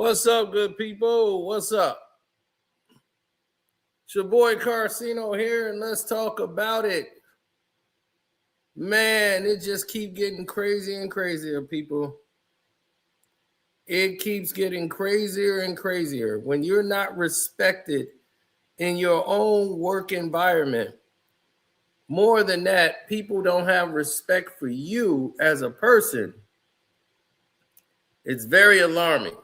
What's up, good people? What's up? It's your boy Carcino here, and let's talk about it. Man, it just keeps getting crazier and crazier, people. It keeps getting crazier and crazier. When you're not respected in your own work environment, more than that, people don't have respect for you as a person. It's very alarming.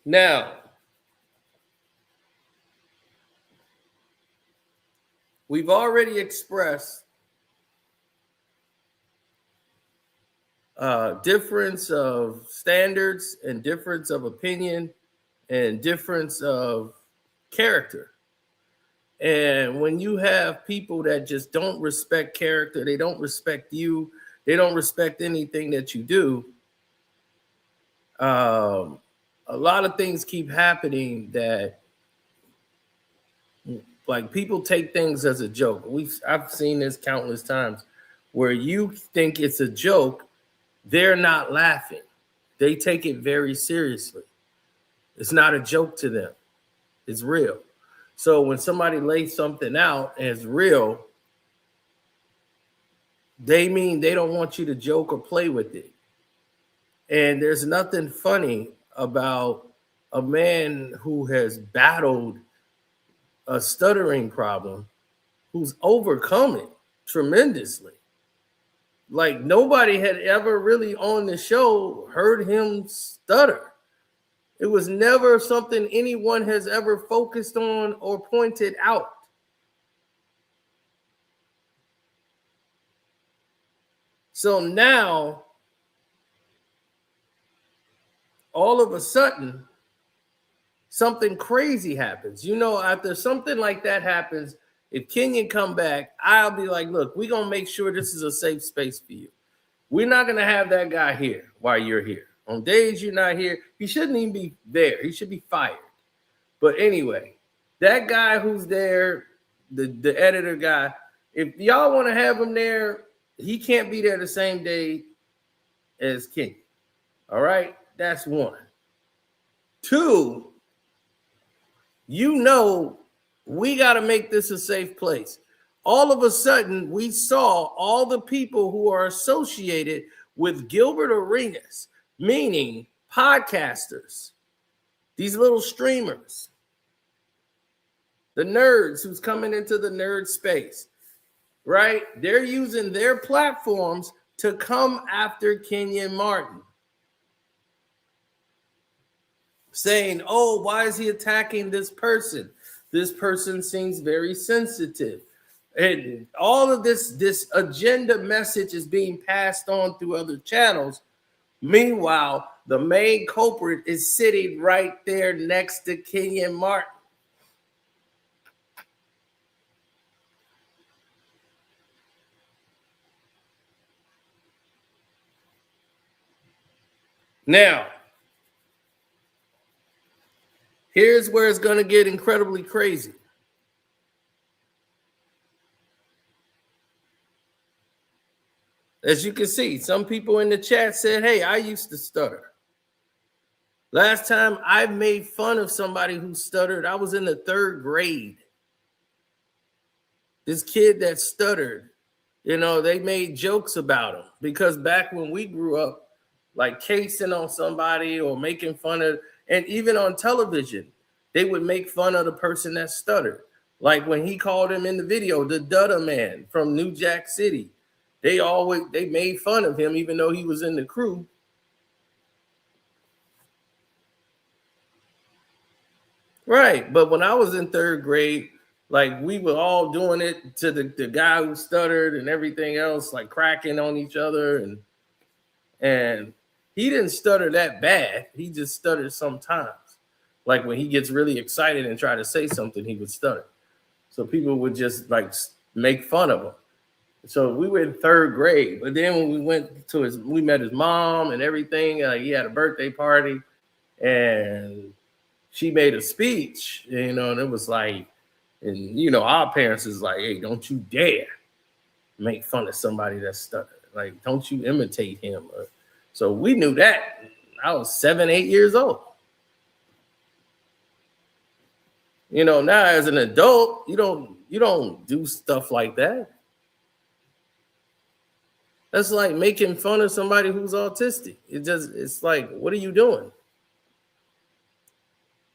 Now, we've already expressed difference of standards and difference of opinion and difference of character. And when you have people that just don't respect character, they don't respect you, they don't respect anything that you do, a lot of things keep happening that, like, people take things as a joke. I've seen this countless times where you think it's a joke, they're not laughing. They take it very seriously. It's not a joke to them. It's real. So when somebody lays something out as real, they mean they don't want you to joke or play with it. And there's nothing funny about a man who has battled a stuttering problem, who's overcome it tremendously. Like, nobody had ever really on the show heard him stutter. It was never something anyone has ever focused on or pointed out. So now, all of a sudden, something crazy happens. You know, after something like that happens, if Kenyon come back, I'll be like, look, we're going to make sure this is a safe space for you. We're not going to have that guy here while you're here. On days you're not here, he shouldn't even be there. He should be fired. But anyway, that guy who's there, the editor guy, if y'all want to have him there, he can't be there the same day as Kenyon. All right? That's one. Two, you know, we got to make this a safe place. All of a sudden, we saw all the people who are associated with Gilbert Arenas, meaning podcasters, these little streamers, the nerds who's coming into the nerd space, right? They're using their platforms to come after Kenyon Martin, saying, oh, why is he attacking this person? This person seems very sensitive. And all of this agenda message is being passed on through other channels. Meanwhile, the main culprit is sitting right there next to Kenyon Martin. Now, here's where it's going to get incredibly crazy. As you can see, some people in the chat said, hey, I used to stutter. Last time I made fun of somebody who stuttered, I was in the 3rd grade. This kid that stuttered, you know, they made jokes about him because back when we grew up, like casing on somebody or making fun of, and even on television, they would make fun of the person that stuttered. Like when he called him in the video, the Dutta Man from New Jack City. They made fun of him even though he was in the crew. Right. But when I was in 3rd grade, like we were all doing it to the guy who stuttered and everything else, like cracking on each other. And he didn't stutter that bad. He just stuttered sometimes. Like when he gets really excited and try to say something, he would stutter. So people would just like make fun of him. So we were in 3rd grade, but then when we went to we met his mom and everything. He had a birthday party, and she made a speech, you know, and it was like, and you know, our parents is like, hey, don't you dare make fun of somebody that stuttered. Like, don't you imitate him. So we knew that. I was 7, 8 years old. Now as an adult, you don't do stuff like that. That's like making fun of somebody who's autistic. It's like, what are you doing?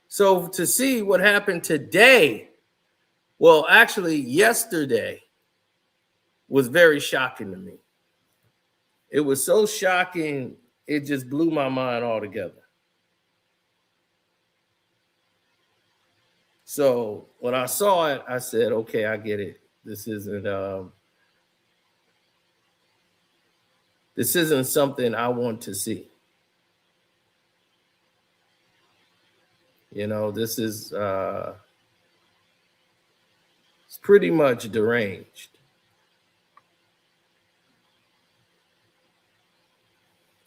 So to see what happened today, well, actually yesterday, was very shocking to me. It was so shocking, it just blew my mind altogether. So when I saw it, I said, okay, I get it. This isn't something I want to see. This is it's pretty much deranged.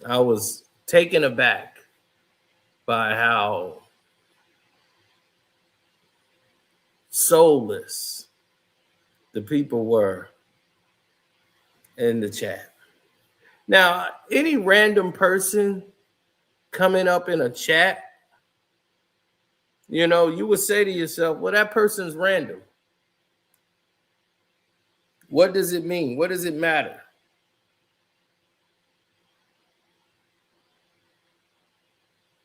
I was taken aback by how soulless the people were in the chat. Now, any random person coming up in a chat, you would say to yourself, well, that person's random. What does it mean? What does it matter?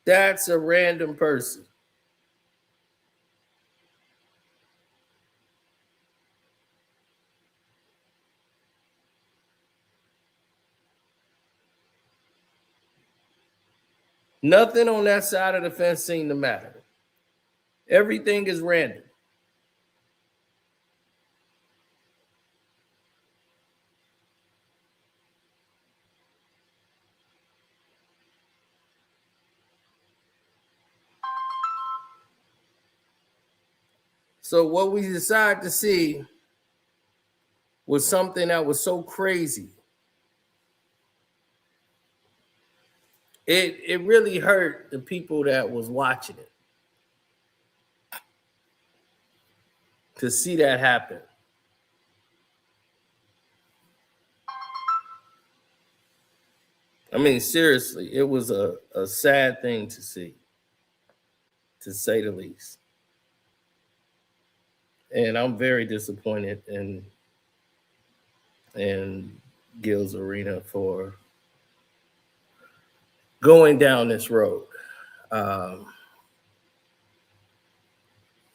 That's a random person. Nothing on that side of the fence seemed to matter. Everything is random. So what we decided to see was something that was so crazy. It really hurt the people that was watching it to see that happen. I mean, seriously, it was a sad thing to see, to say the least. And I'm very disappointed in Gil's Arena for going down this road.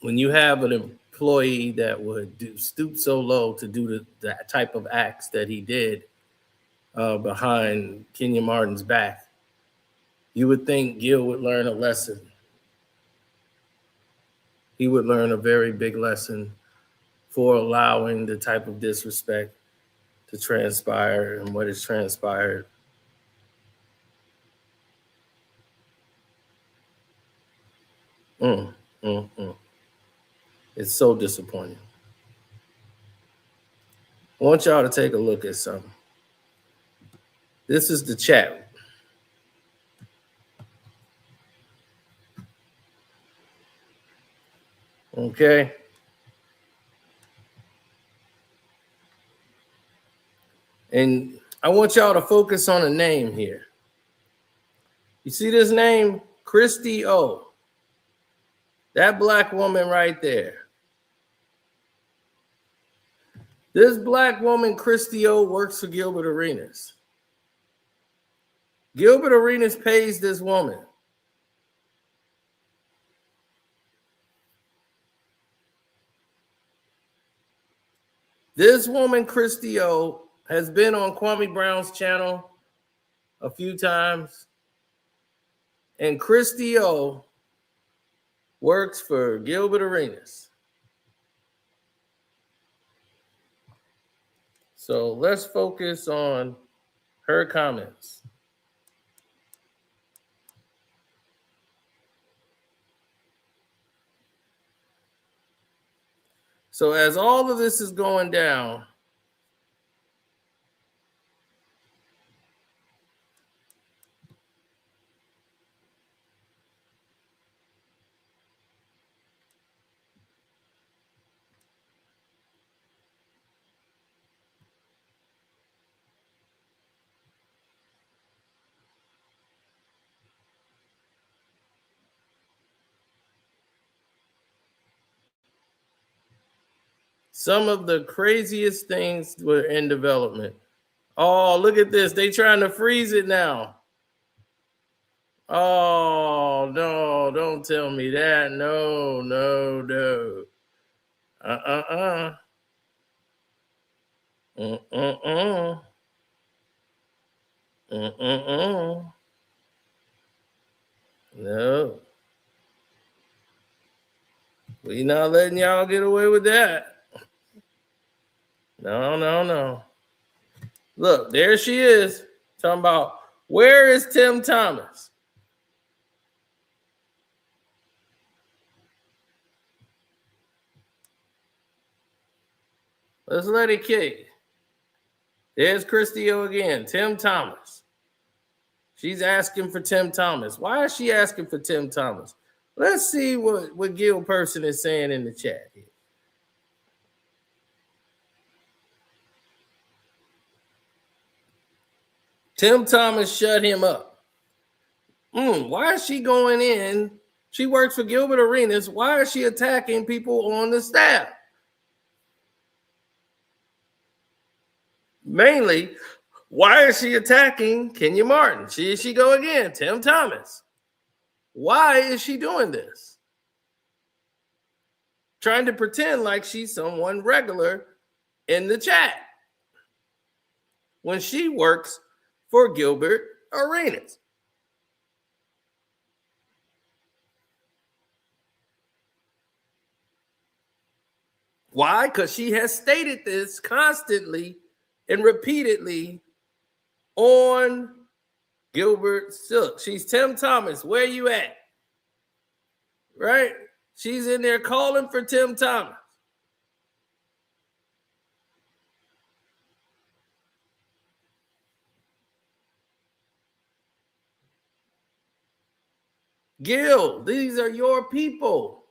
When you have an employee that would stoop so low to do that type of acts that he did behind Kenyon Martin's back, you would think Gil would learn a lesson. He would learn a very big lesson for allowing the type of disrespect to transpire and what has transpired. It's so disappointing. I want y'all to take a look at something. This is the chat. Okay. And I want y'all to focus on a name here. You see this name? Christy O. That black woman right there. This black woman, Christy O, works for Gilbert Arenas. Gilbert Arenas pays this woman. This woman, Christy O, has been on Kwame Brown's channel a few times. And Christy O works for Gilbert Arenas. So let's focus on her comments. So as all of this is going down, Some of the craziest things were in development. Oh, look at this. They trying to freeze it now. Oh, no, don't tell me that. No, no, no. Uh-uh-uh. Mm-mm-mm. Mm-mm-mm. No. We not letting y'all get away with that. No, no, no. Look, there she is. Talking about, where is Tim Thomas? Let's let it kick. There's Christio again. Tim Thomas. She's asking for Tim Thomas. Why is she asking for Tim Thomas? Let's see what Gil Person is saying in the chat here. Tim Thomas shut him up. Why is she going in? She works for Gilbert Arenas. Why is she attacking people on the staff? Mainly, why is she attacking Kenyon Martin? She go again, Tim Thomas. Why is she doing this? Trying to pretend like she's someone regular in the chat when she works for Gilbert Arenas. Why? Because she has stated this constantly and repeatedly on Gilbert Silk. She's Tim Thomas. Where you at? Right? She's in there calling for Tim Thomas. Gil, these are your people.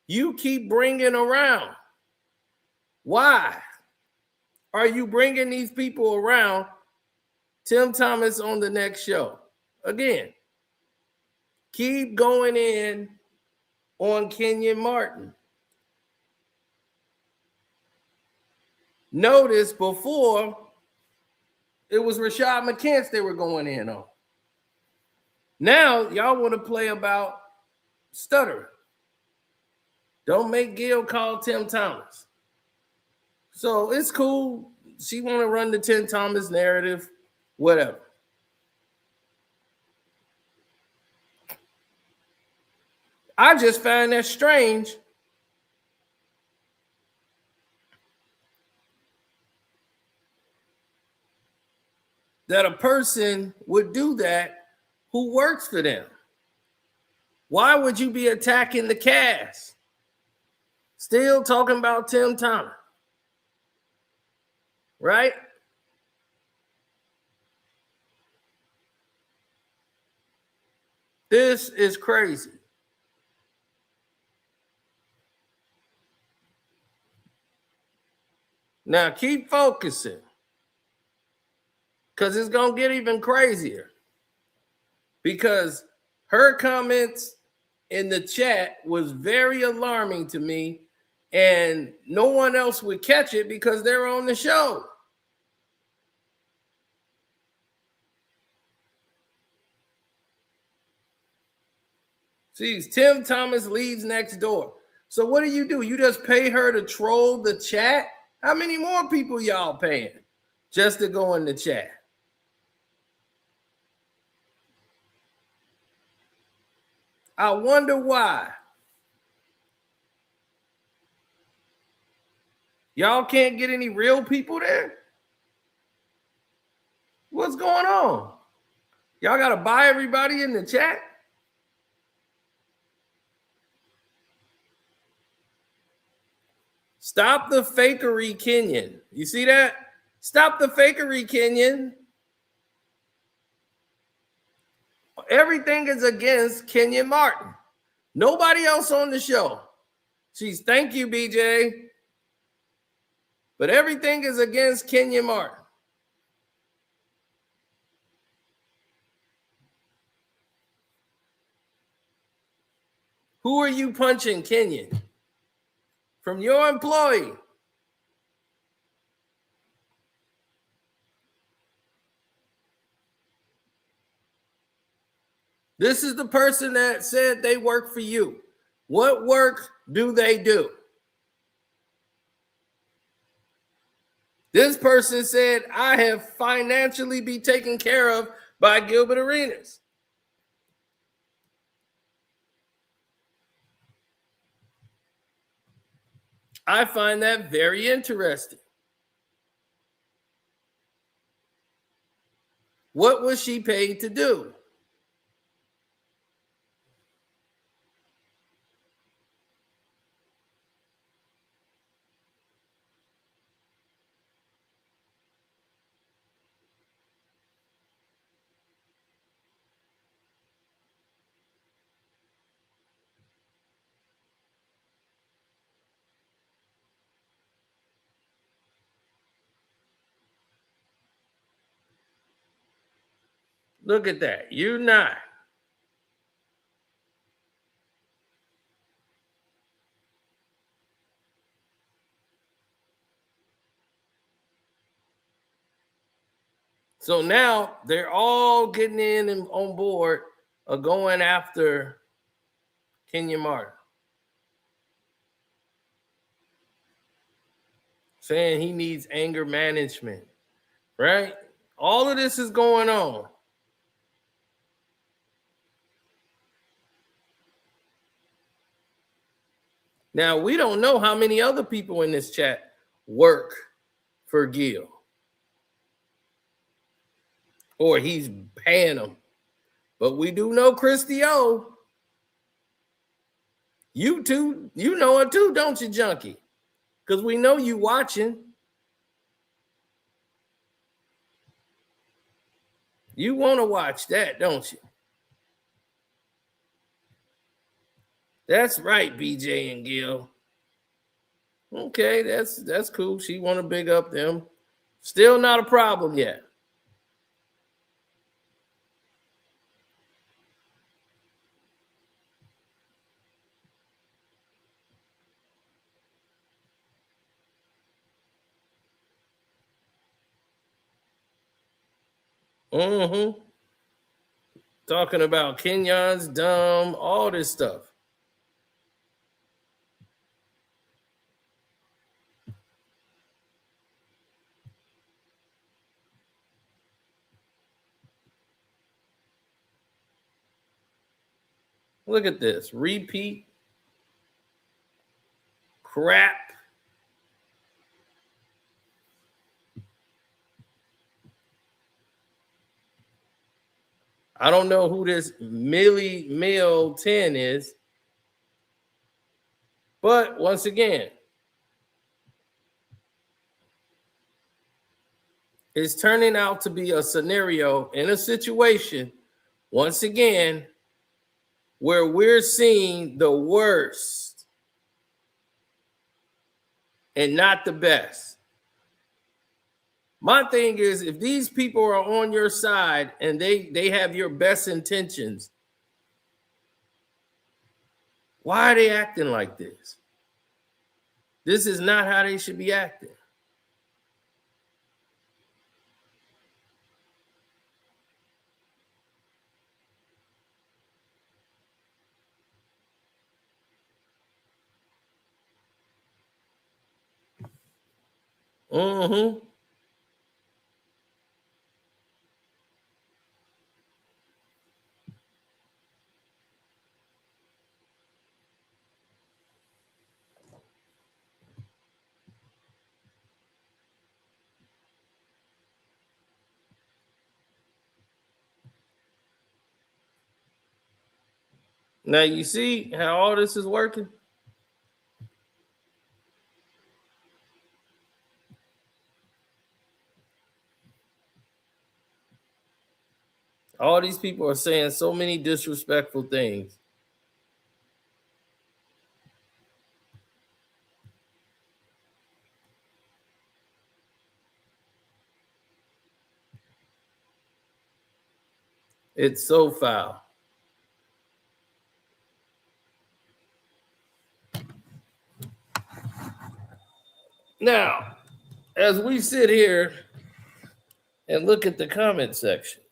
You keep bringing around. Why are you bringing these people around? Tim Thomas on the next show. Again, keep going in on Kenyon Martin. Notice before it was Rashad McCants they were going in on. Now y'all want to play about Stuttering. Don't make Gil call Tim Thomas. So it's cool. She want to run the Tim Thomas narrative, whatever. I just find that strange that a person would do that who works for them. Why would you be attacking the cast? Still talking about Tim Thomas, right? This is crazy. Now keep focusing because it's going to get even crazier. Because her comments in the chat was very alarming to me, and no one else would catch it because they're on the show. See, Tim Thomas leaves next door. So what do? You just pay her to troll the chat? How many more people y'all paying just to go in the chat? I wonder why. Y'all can't get any real people there? What's going on? Y'all got to buy everybody in the chat? Stop the fakery, Kenyon. You see that? Stop the fakery, Kenyon. Everything is against Kenyon Martin. Nobody else on the show. She's thank you, BJ. But everything is against Kenyon Martin. Who are you punching, Kenyon? From your employee. This is the person that said they work for you. What work do they do? This person said, I have financially be taken care of by Gilbert Arenas. I find that very interesting. What was she paid to do? Look at that. You're not. So now they're all getting in and on board of going after Kenyon Martin, saying he needs anger management, right? All of this is going on. Now, we don't know how many other people in this chat work for Gil, or he's paying them. But we do know Christy O. You too, you know it too, don't you, Junkie? Because we know you watching. You want to watch that, don't you? That's right, BJ and Gil. Okay, that's cool. She want to big up them. Still not a problem yet. Mm-hmm. Talking about Kenyon's dumb, all this stuff. Look at this. Repeat crap. I don't know who this Millie Mill 10 is. But once again, it's turning out to be a scenario in a situation, once again, where we're seeing the worst and not the best. My thing is, if these people are on your side and they have your best intentions, why are they acting like this? This is not how they should be acting. Mm-hmm. Now you see how all this is working? All these people are saying so many disrespectful things. It's so foul. Now, as we sit here and look at the comment section,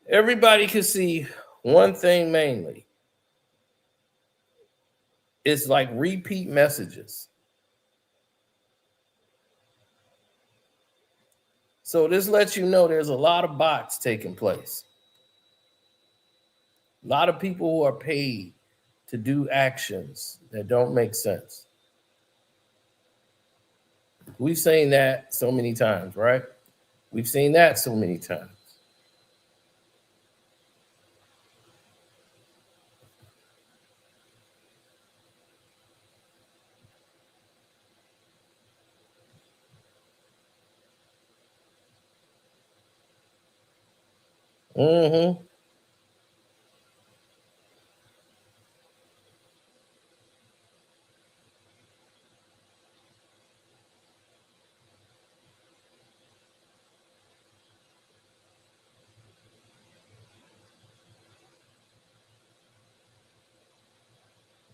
Everybody can see one thing mainly. It's like repeat messages. So this lets you know there's a lot of bots taking place. A lot of people who are paid to do actions that don't make sense. We've seen that so many times, right? We've seen that so many times. Mm-hmm.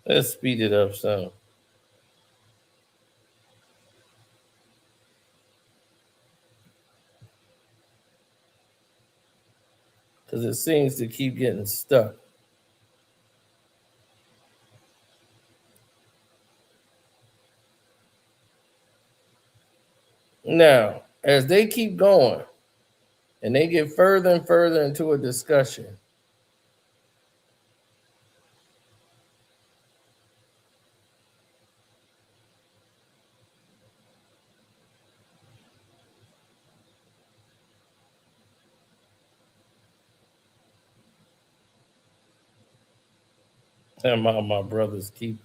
Let's speed it up some. Because it seems to keep getting stuck. Now, as they keep going and they get further and further into a discussion, and my brothers keep.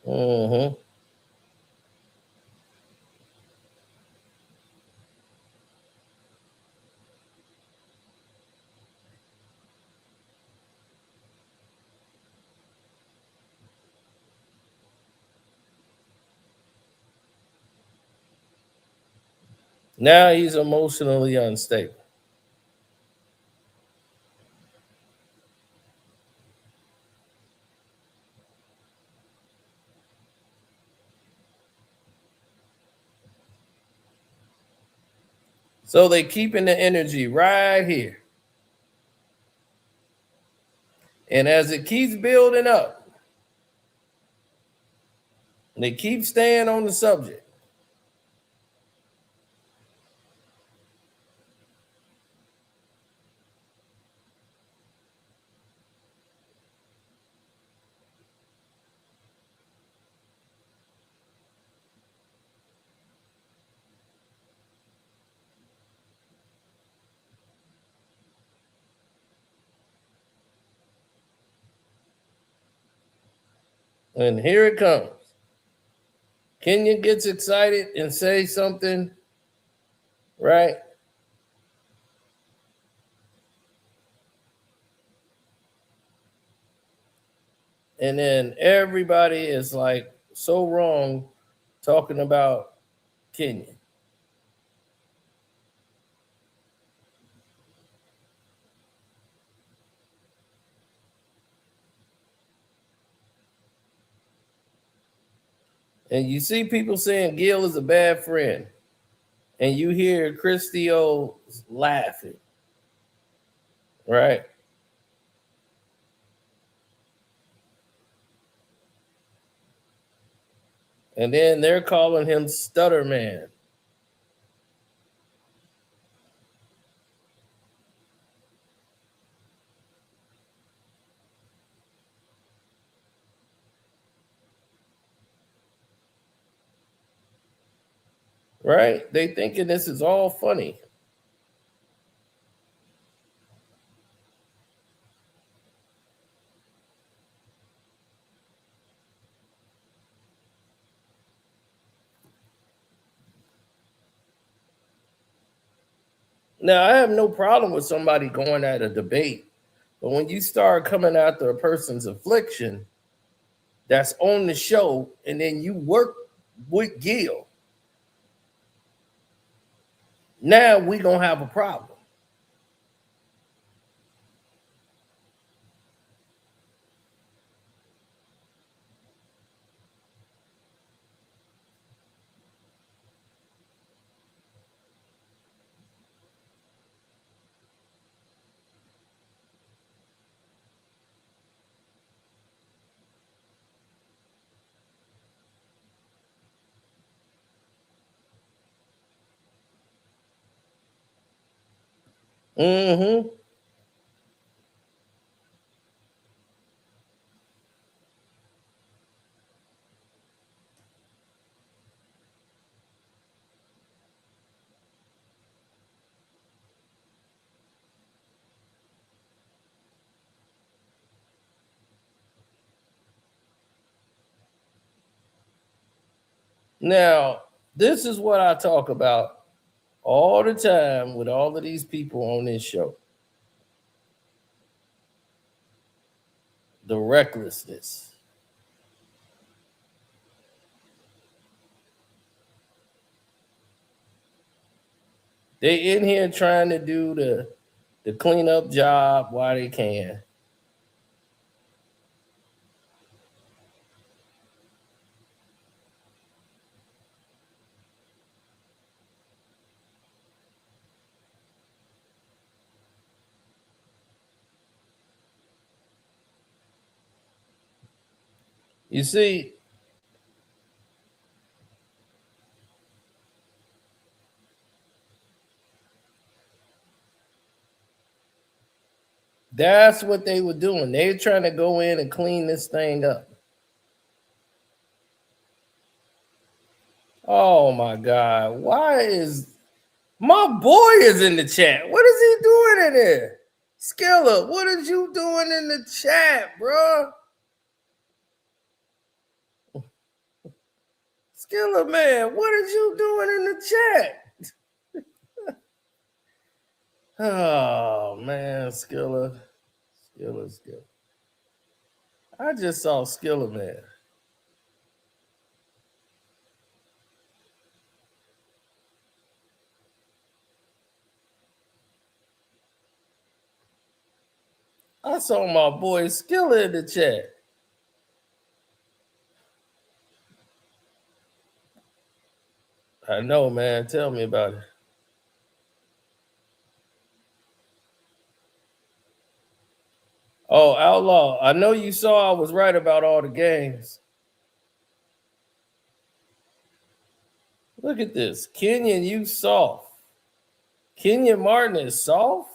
Mm-hmm. Now he's emotionally unstable. So they keeping the energy right here. And as it keeps building up, they keep staying on the subject. And here it comes. Kenyon gets excited and says something, right? And then everybody is like so wrong talking about Kenyon. And you see people saying Gil is a bad friend. And you hear Christy O laughing, right? And then they're calling him Stutter Man. Right? They thinking this is all funny. Now, I have no problem with somebody going at a debate, but when you start coming after a person's affliction that's on the show, and then you work with Gil, now we gonna have a problem. Mm-hmm. Now, this is what I talk about all the time with all of these people on this show. The recklessness. They in here trying to do the cleanup job while they can. You see, that's what they were doing. They were trying to go in and clean this thing up. Oh my God. Why is my boy is in the chat? What is he doing in there? Skilla, what is you doing in the chat, bro? Skilla, man, what is you doing in the chat? Oh man, Skilla. Skilla. I just saw Skilla, man. I saw my boy Skilla in the chat. I know, man. Tell me about it. Oh, Outlaw, I know you saw I was right about all the games. Look at this. Kenyon, you soft. Kenyon Martin is soft?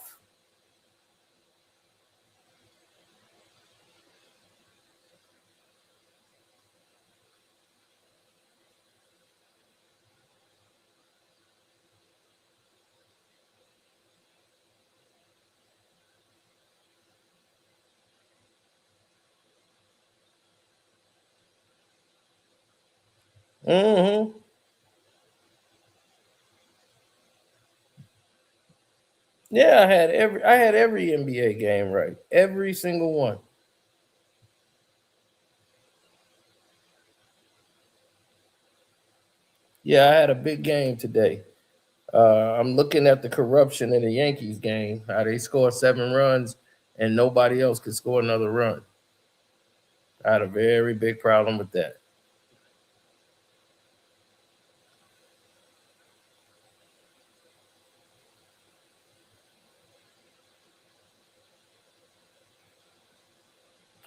Mm-hmm. Yeah, I had every NBA game right. Every single one. Yeah, I had a big game today. I'm looking at the corruption in the Yankees game. How they scored 7 runs and nobody else could score another run. I had a very big problem with that.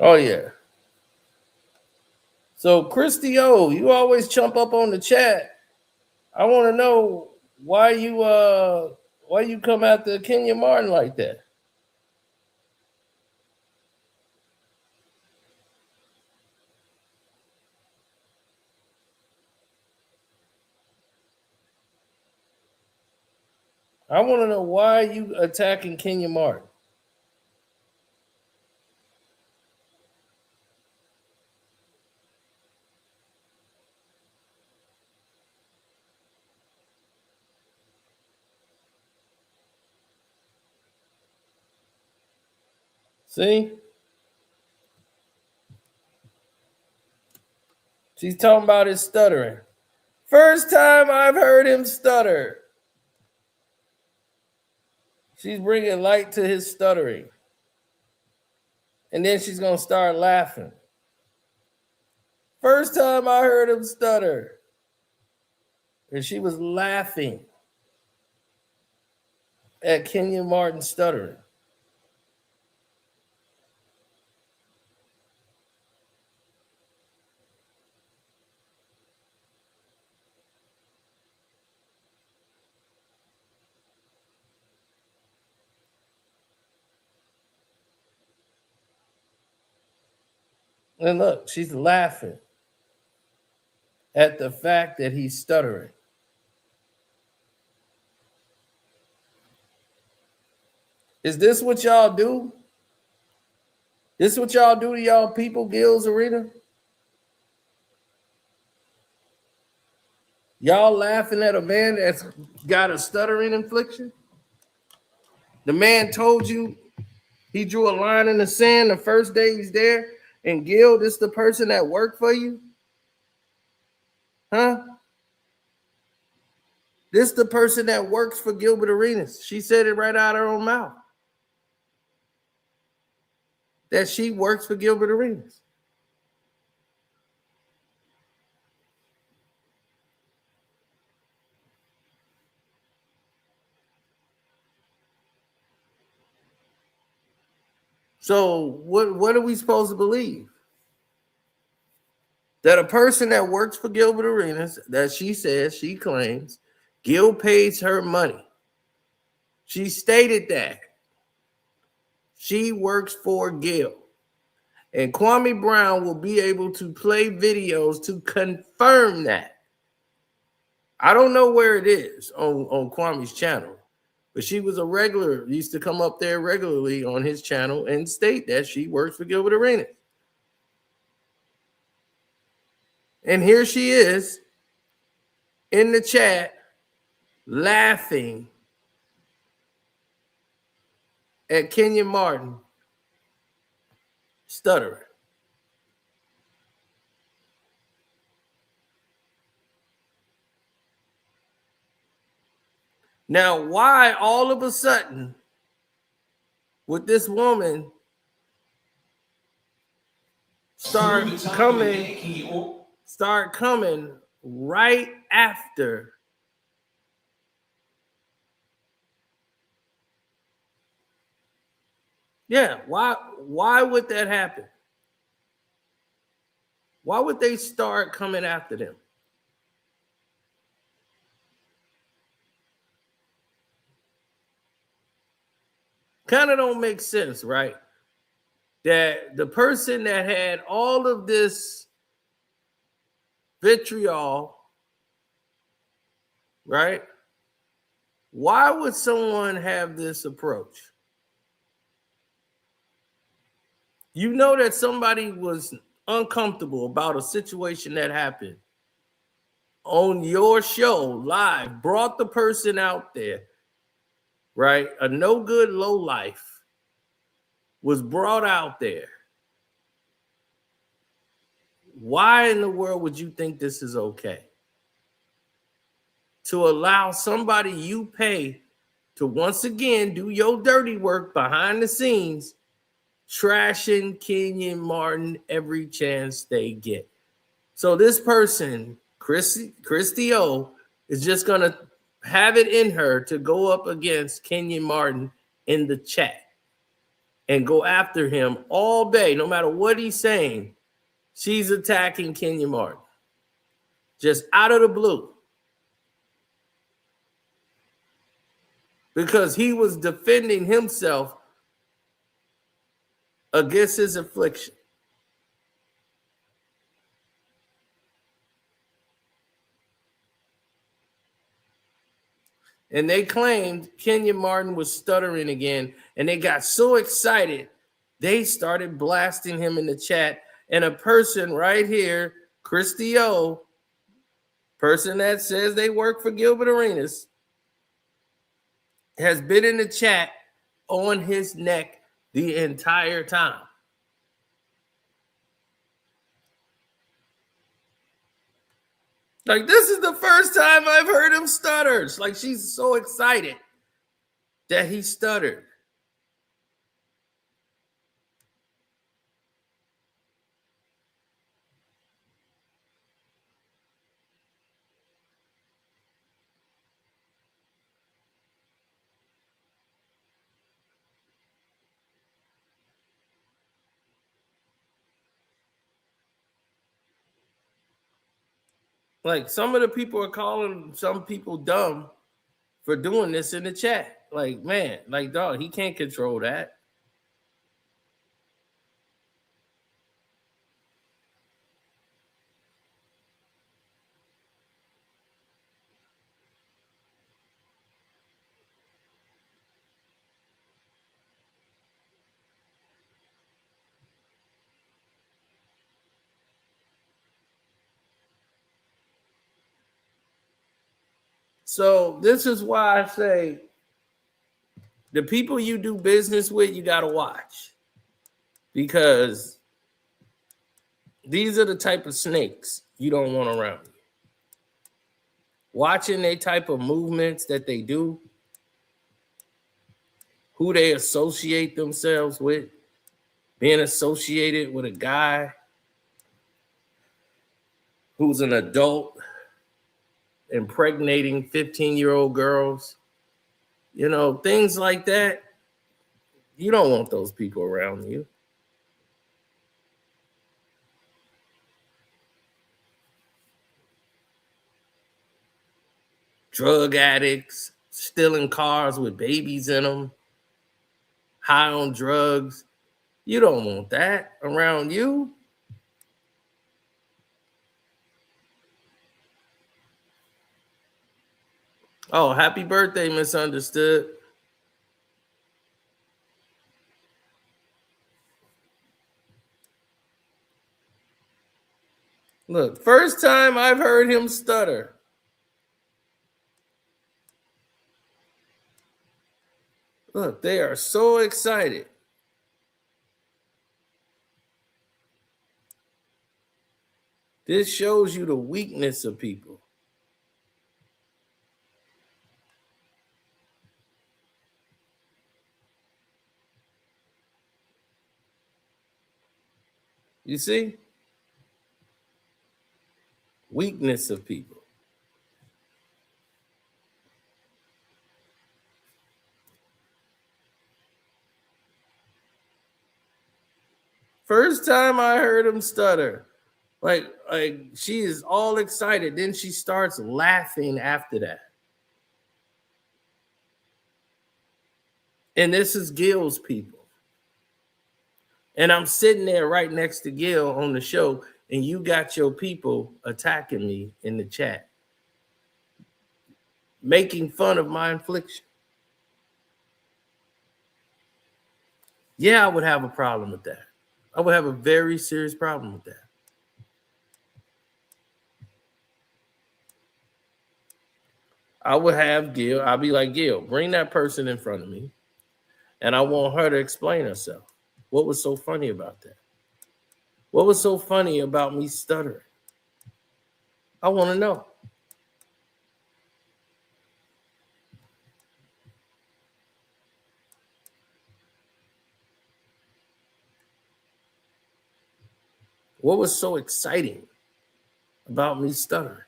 Oh yeah. So Christy O, you always chump up on the chat. I want to know why you come after Kenyon Martin like that. I want to know why you attacking Kenyon Martin. See? She's talking about his stuttering. First time I've heard him stutter. She's bringing light to his stuttering. And then she's going to start laughing. First time I heard him stutter. And she was laughing at Kenyon Martin stuttering. And look, she's laughing at the fact that he's stuttering. Is this what y'all do? This what y'all do to y'all people, Gil's Arena? Y'all laughing at a man that's got a stuttering affliction? The man told you, he drew a line in the sand the first day he's there, and Gil, this the person that worked for you? Huh? This the person that works for Gilbert Arenas. She said it right out of her own mouth. That she works for Gilbert Arenas. So what are we supposed to believe? That a person that works for Gilbert Arenas, that she says, she claims, Gil pays her money. She stated that. She works for Gil. And Kwame Brown will be able to play videos to confirm that. I don't know where it is on Kwame's channel, but she was a regular, used to come up there regularly on his channel and state that she works for Gilbert Arenas. And here she is in the chat laughing at Kenyon Martin stuttering. Now, why all of a sudden would this woman start coming right after why would that happen? Why would they start coming after them? Kind of don't make sense, right? That the person that had all of this vitriol, right? Why would someone have this approach? You know that somebody was uncomfortable about a situation that happened on your show live, brought the person out there, right? A no good low life was brought out there. Why in the world would you think this is okay? To allow somebody you pay to once again do your dirty work behind the scenes, trashing Kenyon Martin every chance they get. So this person, Christy O, is just going to have it in her to go up against Kenyon Martin in the chat and go after him all day, no matter what he's saying. She's attacking Kenyon Martin just out of the blue because he was defending himself against his affliction. And they claimed Kenyon Martin was stuttering again, and they got so excited, they started blasting him in the chat. And a person right here, Christy O, person that says they work for Gilbert Arenas, has been in the chat on his neck the entire time. Like, this is the first time I've heard him stutter. It's like she's so excited that he stuttered. Like, some of the people are calling some people dumb for doing this in the chat. Like, man, like, dog, he can't control that. So this is why I say the people you do business with, you got to watch, because these are the type of snakes you don't want around you. Watching their type of movements that they do, who they associate themselves with, being associated with a guy who's an adult impregnating 15-year-old girls, things like that. You don't want those people around you. Drug addicts, stealing cars with babies in them, high on drugs. You don't want that around you. Oh, happy birthday, Misunderstood. Look, first time I've heard him stutter. Look, they are so excited. This shows you the weakness of people. You see? Weakness of people. First time I heard him stutter. Like she is all excited. Then she starts laughing after that. And this is Gil's people. And I'm sitting there right next to Gil on the show, and you got your people attacking me in the chat, making fun of my infliction. Yeah, I would have a problem with that. I would have a very serious problem with that. I would have Gil, I'll be like, Gil, bring that person in front of me, and I want her to explain herself. What was so funny about that? What was so funny about me stuttering? I want to know. What was so exciting about me stuttering?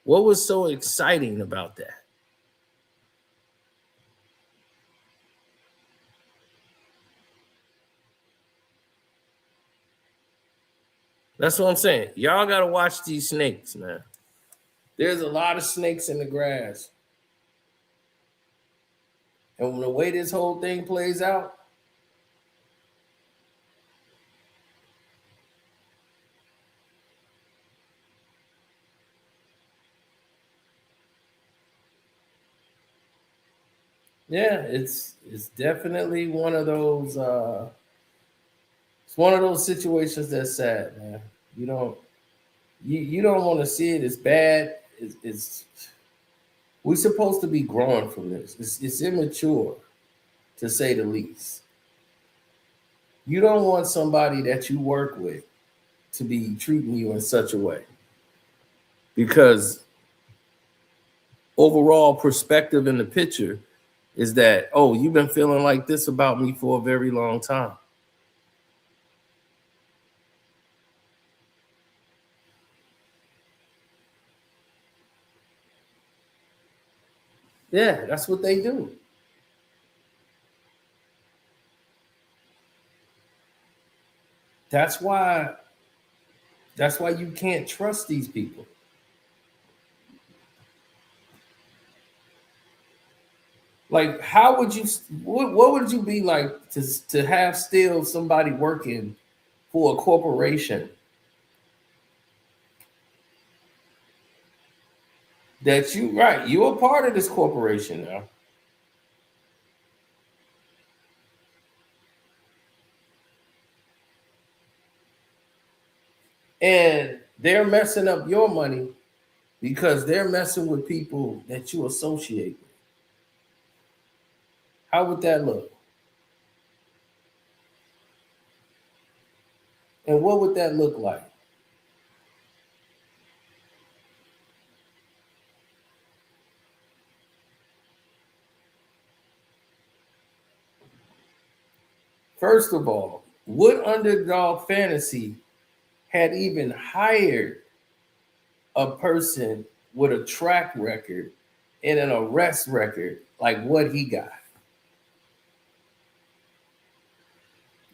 What was so exciting about that? That's what I'm saying. Y'all got to watch these snakes, man. There's a lot of snakes in the grass. And the way this whole thing plays out, yeah, it's definitely one of those it's one of those situations that's sad, man. You don't want to see it. It's bad. It's we're supposed to be growing from this. It's immature, to say the least. You don't want somebody that you work with to be treating you in such a way, because overall perspective in the picture is that, oh, you've been feeling like this about me for a very long time. Yeah, that's what they do. That's why you can't trust these people. Like, how would you, what would you be like to have still somebody working for a corporation that you're a part of this corporation now. And they're messing up your money because they're messing with people that you associate with. How would that look? And what would that look like? First of all, what underdog fantasy had even hired a person with a track record and an arrest record like what he got?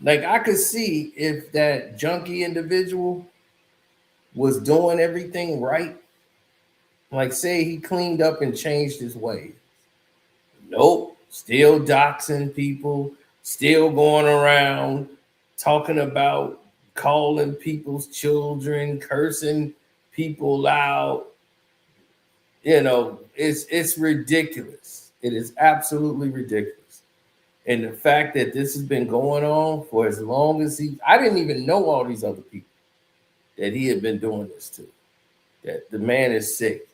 Like, I could see if that junkie individual was doing everything right, like say he cleaned up and changed his ways. Nope, still doxing people, still going around talking about calling people's children, cursing people out. You know, it's ridiculous. It is absolutely ridiculous. And the fact that this has been going on for as long as I didn't even know all these other people that he had been doing this to. That the man is sick.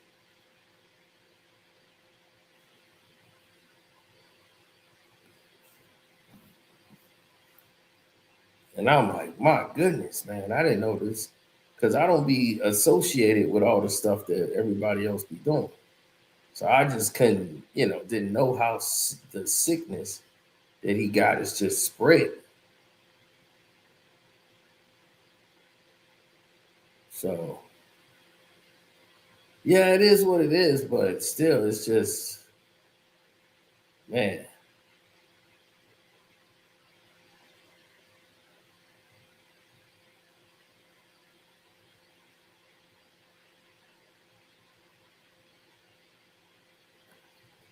And I'm like, my goodness, man, I didn't know this. Because I don't be associated with all the stuff that everybody else be doing. So I just couldn't, didn't know how the sickness that he got is just spread. So, yeah, it is what it is, but still, it's just, man.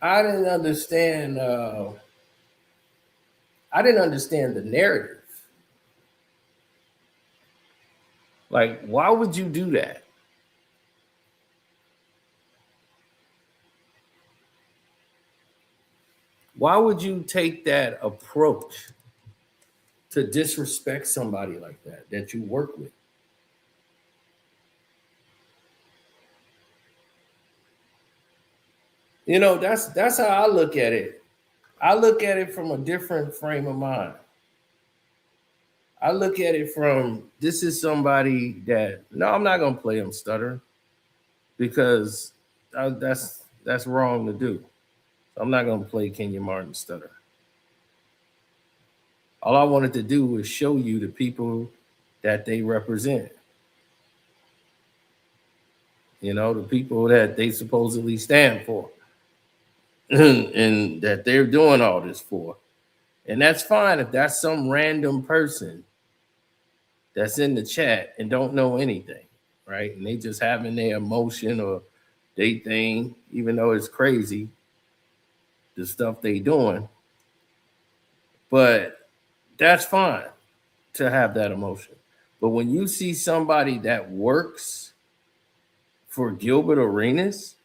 I didn't understand. I didn't understand the narrative. Like, why would you do that? Why would you take that approach to disrespect somebody like that you work with? That's how I look at it. I look at it from a different frame of mind. I look at it from this is somebody that no, I'm not gonna play him stutter because that's wrong to do. I'm not gonna play Kenyon Martin Stutter. All I wanted to do was show you the people that they represent. The people that they supposedly stand for, and that they're doing all this for. And that's fine if that's some random person that's in the chat and don't know anything, right? And they just having their emotion or they thing, even though it's crazy, the stuff they doing. But that's fine to have that emotion. But when you see somebody that works for Gilbert Arenas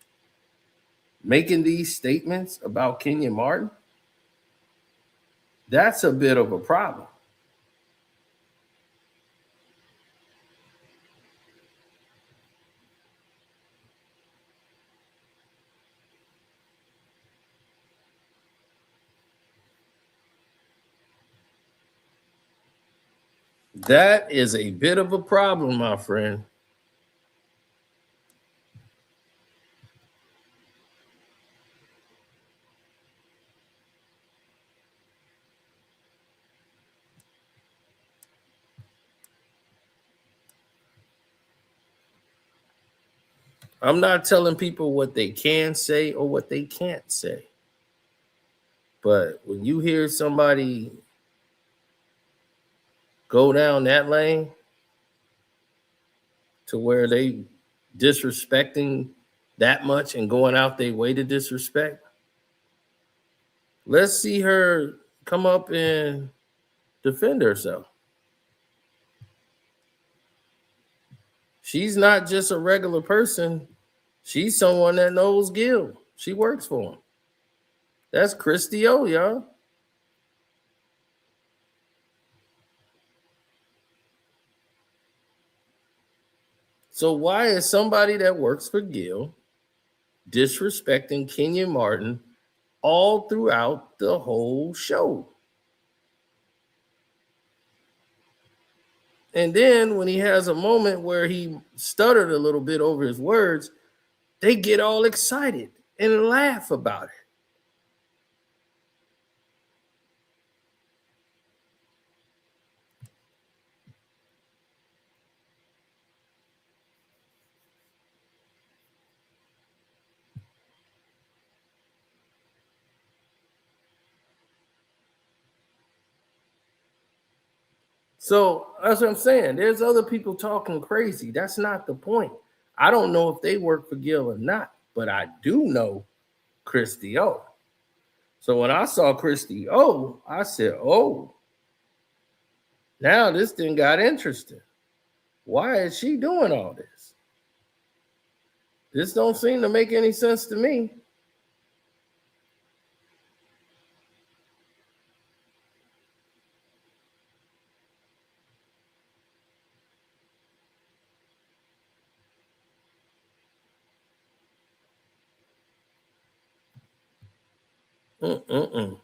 making these statements about Kenyon Martin, that's a bit of a problem. That is a bit of a problem, my friend. I'm not telling people what they can say or what they can't say. But when you hear somebody go down that lane to where they disrespecting that much and going out their way to disrespect, let's see her come up and defend herself. She's not just a regular person. She's someone that knows Gil. She works for him. That's Christy O, y'all. So why is somebody that works for Gil disrespecting Kenyon Martin all throughout the whole show? And then when he has a moment where he stuttered a little bit over his words, they get all excited and laugh about it. So that's what I'm saying. There's other people talking crazy. That's not the point. I don't know if they work for Gil or not, but I do know Christy O. So when I saw Christy O, I said, oh, now this thing got interesting. Why is she doing all this? This don't seem to make any sense to me. Mm-mm-mm.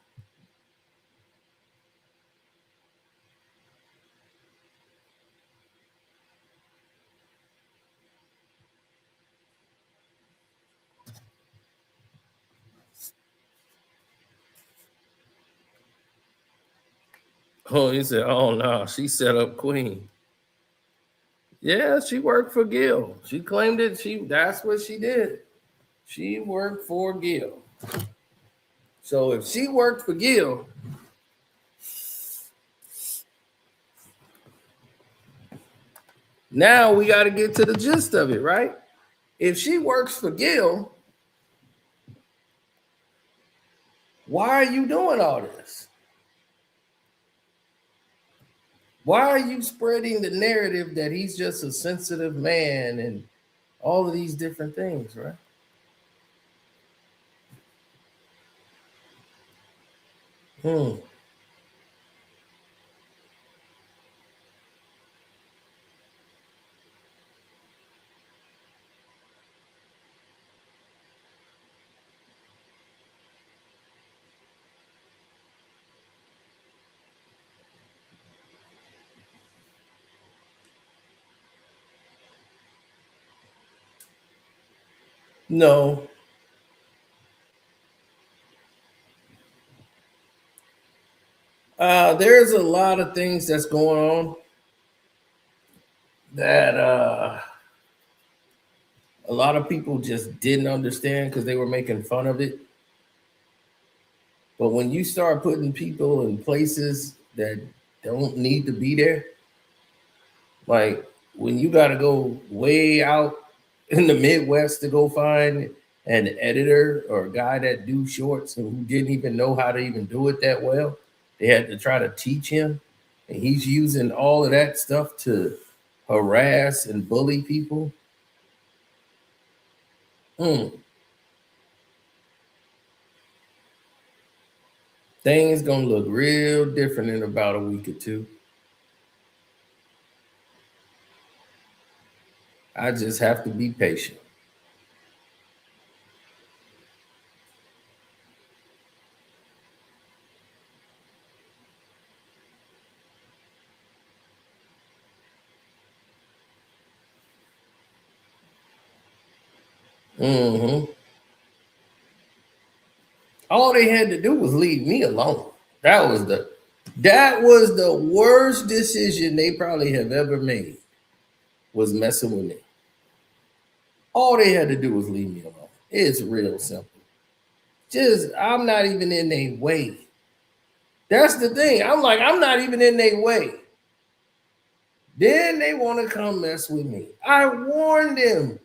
Oh, he said, oh no, she set up Queen. Yeah, she worked for Gil. She claimed it. That's what she did. She worked for Gil. So if she worked for Gil, now we got to get to the gist of it, right? If she works for Gil, why are you doing all this? Why are you spreading the narrative that he's just a sensitive man and all of these different things, right? Hmm. No. There's a lot of things that's going on that a lot of people just didn't understand because they were making fun of it. But when you start putting people in places that don't need to be there, like when you got to go way out in the Midwest to go find an editor or a guy that do shorts and who didn't even know how to even do it that well, they had to try to teach him, and he's using all of that stuff to harass and bully people. Mm. Things gonna look real different in about a week or two. I just have to be patient. Hmm. All they had to do was leave me alone. That was the worst decision they probably have ever made, was messing with me. All they had to do was leave me alone. It's real simple. Just I'm not even in their way. That's the thing. I'm like, I'm not even in their way. Then they want to come mess with me. I warned them.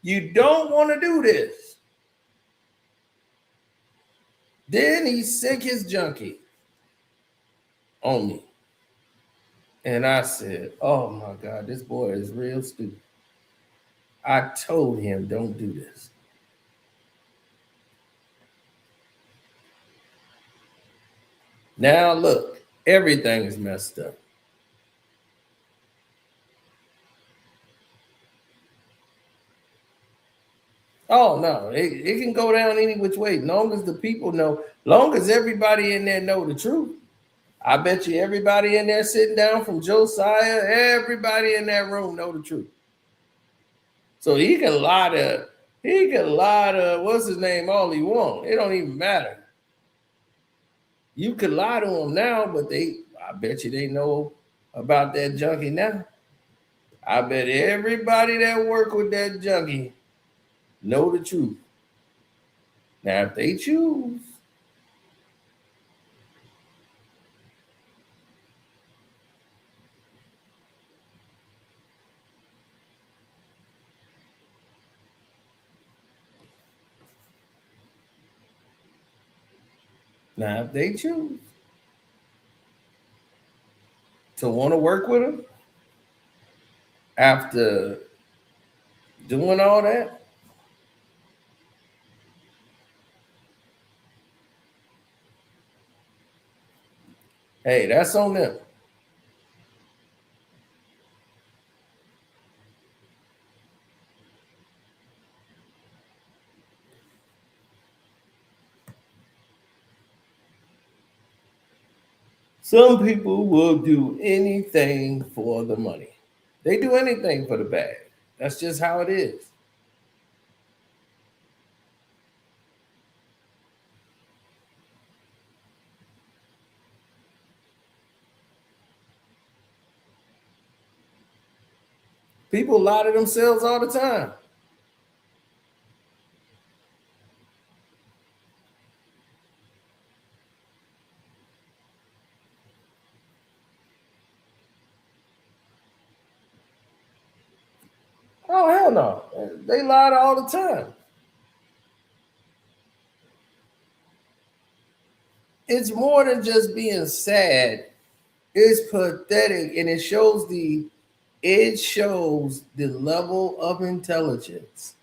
You don't want to do this. Then he sick his junkie on me. And I said, oh my God, this boy is real stupid. I told him, don't do this. Now look, everything is messed up. Oh no, it can go down any which way. Long as the people know, long as everybody in there know the truth. I bet you everybody in there sitting down from Josiah, everybody in that room know the truth. So he can lie to what's his name all he want. It don't even matter. You could lie to him now, but I bet you they know about that junkie now. I bet everybody that work with that junkie know the truth. Now, if they choose, to want to work with him after doing all that, hey, that's on them. Some people will do anything for the money. They do anything for the bag. That's just how it is. People lie to themselves all the time. Oh, hell no. They lie all the time. It's more than just being sad. It's pathetic, and it shows the level of intelligence.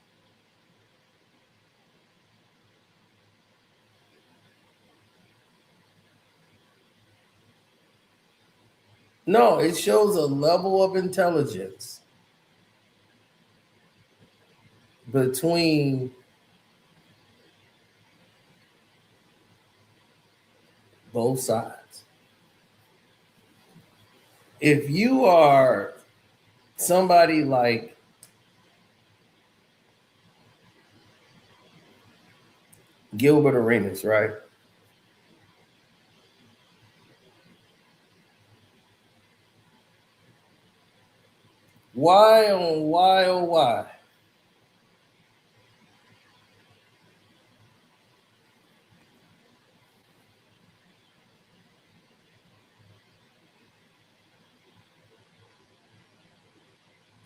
No, it shows a level of intelligence between both sides. If you are somebody like Gilbert Arenas, right? Why on why oh why?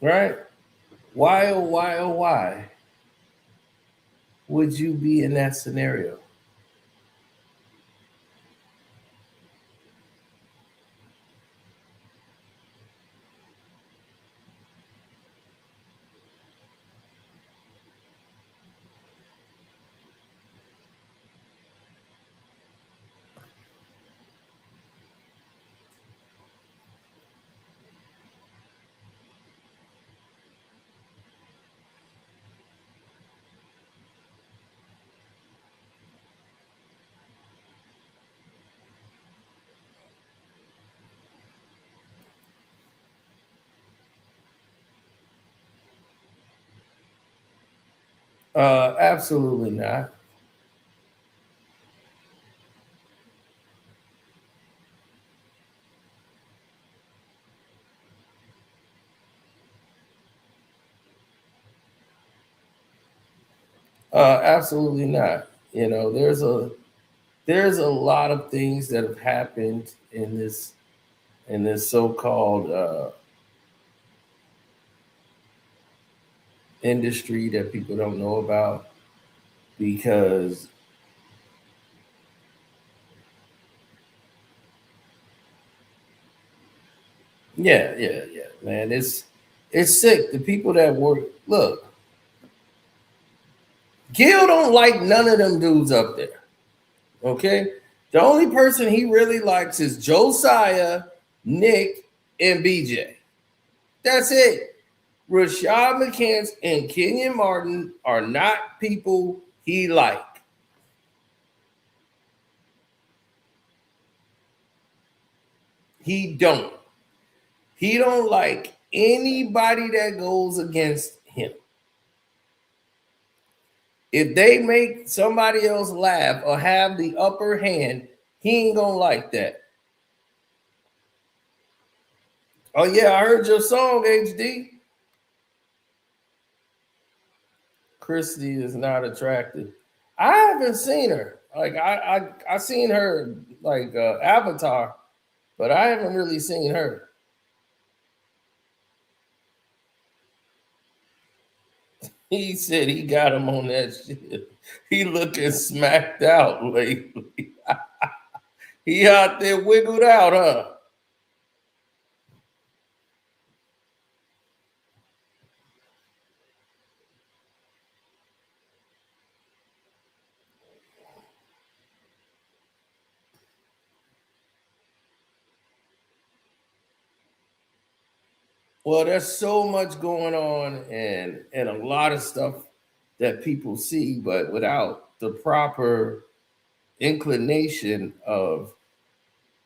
Right? Why oh why would you be in that scenario? Absolutely not. Absolutely not. You know, there's a lot of things that have happened in this so-called industry that people don't know about because yeah, man, it's sick. The people that work, look, Gil don't like none of them dudes up there. Okay, the only person he really likes is Josiah, Nick, and BJ. That's it. Rashad McCants and Kenyon Martin are not people he like. He don't. He don't like anybody that goes against him. If they make somebody else laugh or have the upper hand, he ain't gonna like that. Oh yeah, I heard your song, HD. Christy is not attractive. I haven't seen her. Like I seen her like Avatar, but I haven't really seen her. He said he got him on that shit. He looking smacked out lately. He out there wiggled out, huh? Well, there's so much going on and a lot of stuff that people see, but without the proper inclination of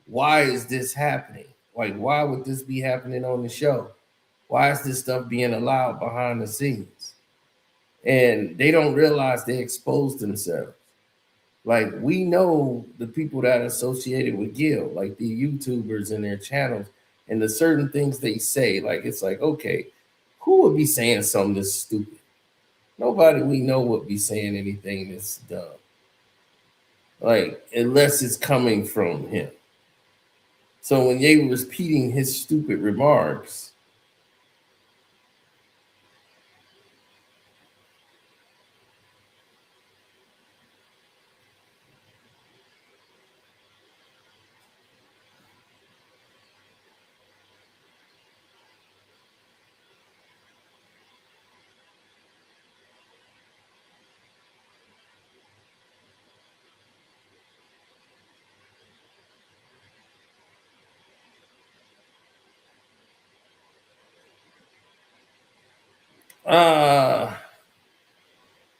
why is this happening? Like, why would this be happening on the show? Why is this stuff being allowed behind the scenes? And they don't realize they expose themselves. Like, we know the people that are associated with Gil, like the YouTubers and their channels, and the certain things they say. Like, it's like, okay, who would be saying something this stupid? Nobody we know would be saying anything that's dumb. Like, unless it's coming from him. So when they were repeating his stupid remarks, uh,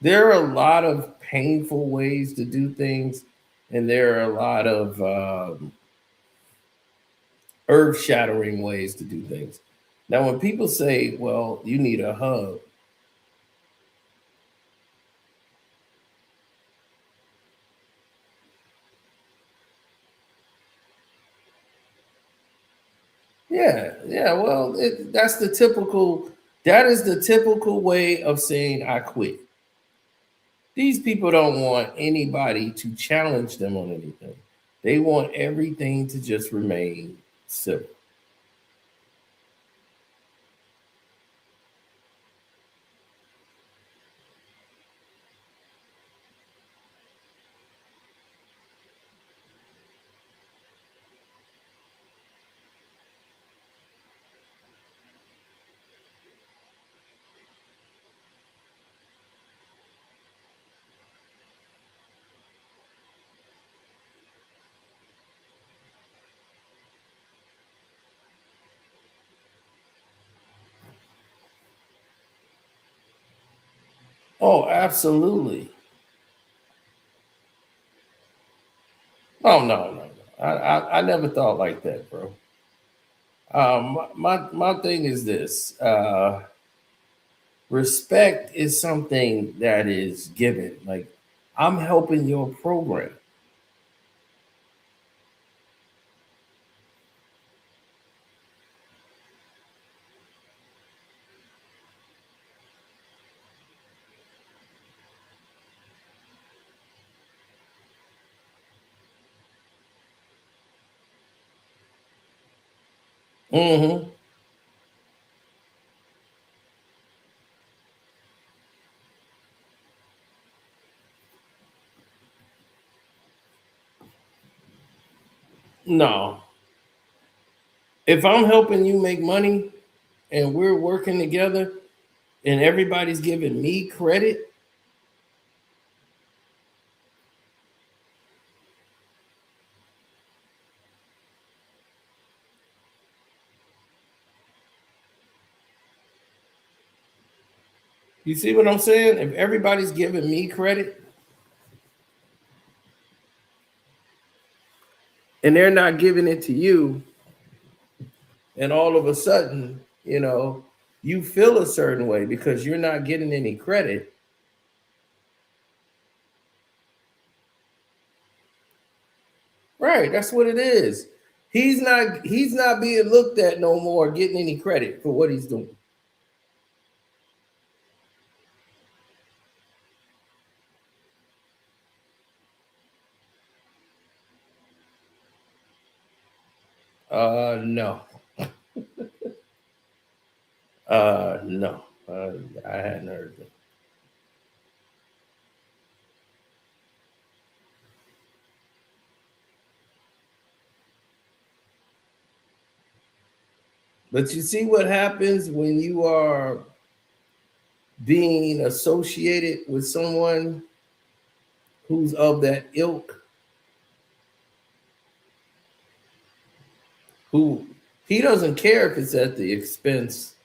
there are a lot of painful ways to do things, and there are a lot of earth shattering ways to do things. Now, when people say, well, you need a hug, yeah, well, that is the typical way of saying I quit. These people don't want anybody to challenge them on anything. They want everything to just remain civil. Oh, absolutely. Oh no. I never thought like that, bro. My thing is this: respect is something that is given. Like, I'm helping your program. Hmm. No, if I'm helping you make money and we're working together and everybody's giving me credit, You see what I'm saying? If everybody's giving me credit and they're not giving it to you, and all of a sudden, you feel a certain way because you're not getting any credit. Right, that's what it is. He's not being looked at no more, getting any credit for what he's doing. No. No. I hadn't heard that. But you see what happens when you are being associated with someone who's of that ilk, who he doesn't care if it's at the expense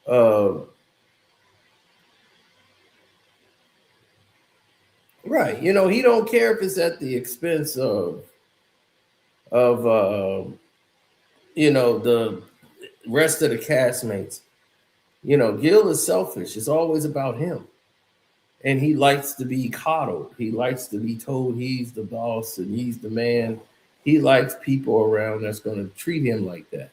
of, right. He don't care if it's at the expense of the rest of the castmates. Gil is selfish. It's always about him. And he likes to be coddled. He likes to be told he's the boss and he's the man. He likes people around that's going to treat him like that.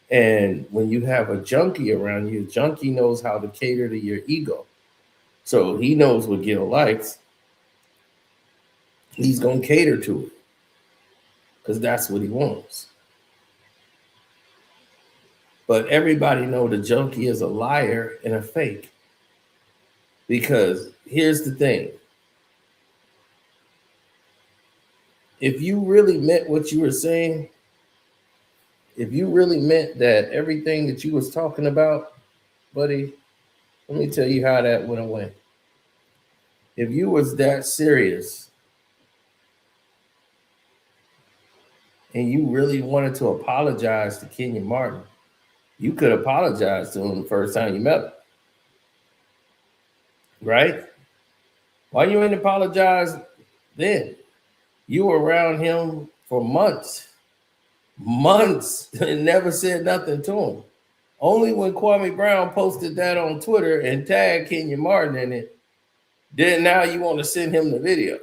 And when you have a junkie around you, a junkie knows how to cater to your ego. So he knows what Gil likes. He's going to cater to it because that's what he wants. But everybody know the junkie is a liar and a fake. Because here's the thing. If you really meant what you were saying, if you really meant that everything that you was talking about, buddy, let me tell you how that went away. If you was that serious and you really wanted to apologize to Kenyon Martin, you could apologize to him the first time you met him. Right? Why you ain't apologize then? You were around him for months, and never said nothing to him. Only when Kwame Brown posted that on Twitter and tagged Kenyon Martin in it, then now you want to send him the video.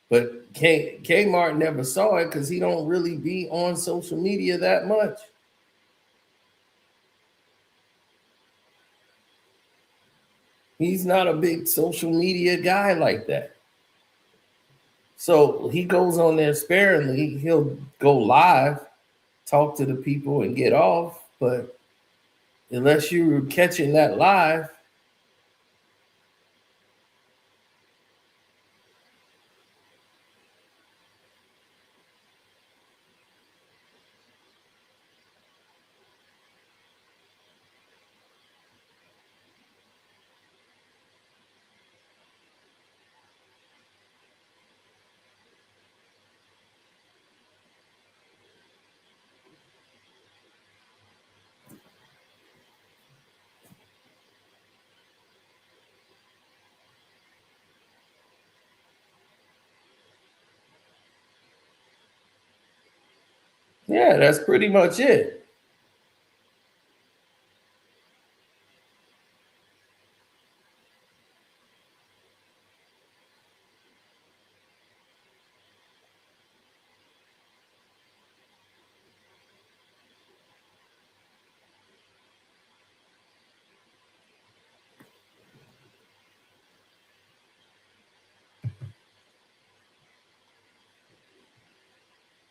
But K Martin never saw it because he don't really be on social media that much. He's not a big social media guy like that. So he goes on there sparingly. He'll go live, talk to the people, and get off. But unless you're catching that live, yeah, that's pretty much it.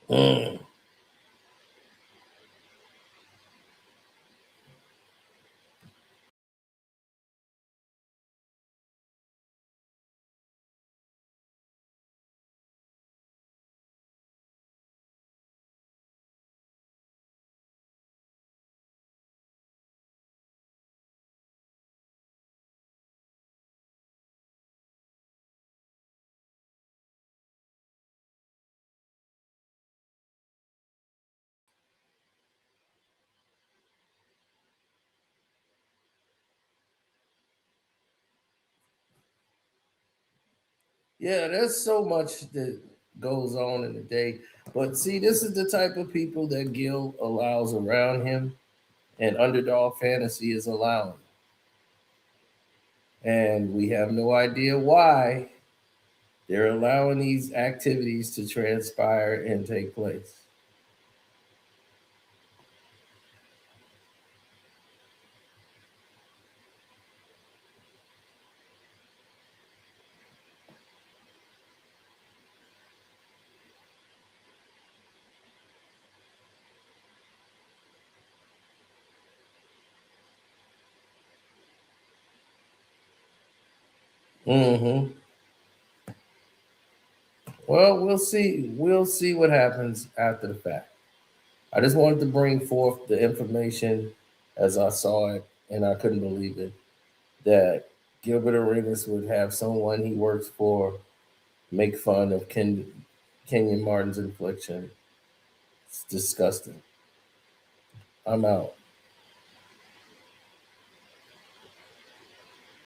Mm. Yeah, there's so much that goes on in the day. But see, this is the type of people that Gil allows around him and underdog fantasy is allowing. And we have no idea why they're allowing these activities to transpire and take place. Mm-hmm. Well, we'll see. We'll see what happens after the fact. I just wanted to bring forth the information as I saw it, and I couldn't believe it that Gilbert Arenas would have someone he works for make fun of Kenyon Martin's infliction. It's disgusting. I'm out.